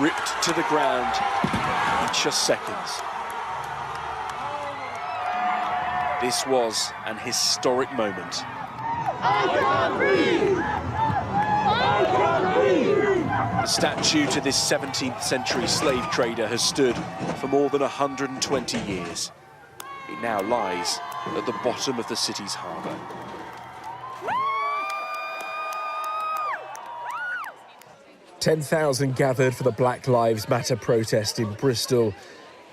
ripped to the ground in just seconds. This was an historic moment. I can't breathe! I can't breathe! The statue to this 17th century slave trader has stood for more than 120 years. It now lies at the bottom of the city's harbour. "10,000 gathered for the Black Lives Matter protest in Bristol.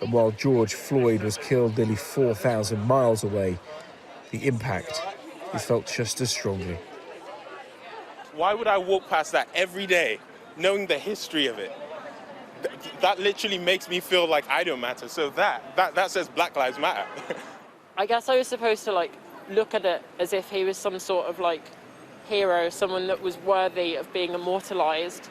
And while George Floyd was killed nearly 4,000 miles away, the impact is felt just as strongly. Why would I walk past that every day, knowing the history of it? That literally makes me feel like I don't matter. So that says Black Lives Matter. I guess I was supposed to look at it as if he was some sort of hero, someone that was worthy of being immortalized.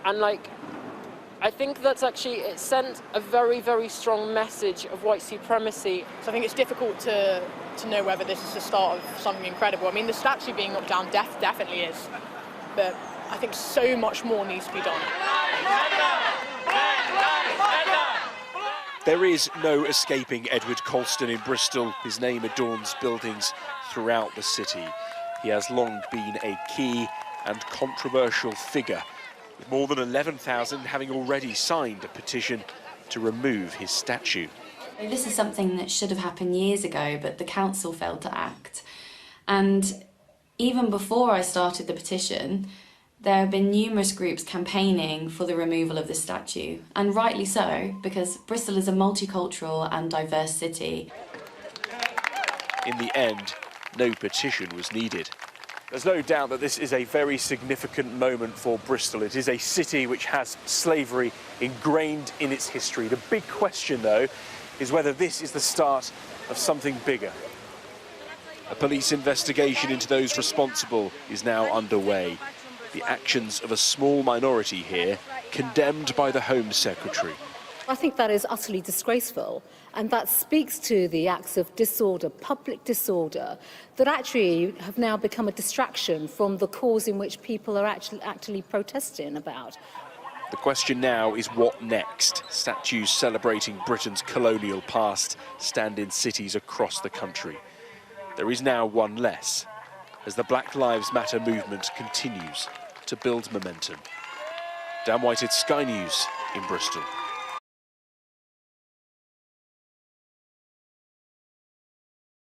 And I think that's actually, it sent a very, very strong message of white supremacy. So I think it's difficult to know whether this is the start of something incredible. I mean, the statue being knocked down definitely is, but I think so much more needs to be done. There is no escaping Edward Colston in Bristol. His name adorns buildings throughout the city. He has long been a key and controversial figure, with more than 11,000 having already signed a petition to remove his statue. This is something that should have happened years ago, but the council failed to act. And even before I started the petition, there have been numerous groups campaigning for the removal of the statue, and rightly so, because Bristol is a multicultural and diverse city. In the end, no petition was needed. There's no doubt that this is a very significant moment for Bristol. It is a city which has slavery ingrained in its history. The big question, though, is whether this is the start of something bigger. A police investigation into those responsible is now underway. The actions of a small minority here, condemned by the Home Secretary. I think that is utterly disgraceful, and that speaks to the acts of disorder, public disorder, that actually have now become a distraction from the cause in which people are actually protesting about. The question now is what next? Statues celebrating Britain's colonial past stand in cities across the country. There is now one less, as the Black Lives Matter movement continues to build momentum. Dan Whitehead, Sky News in Bristol.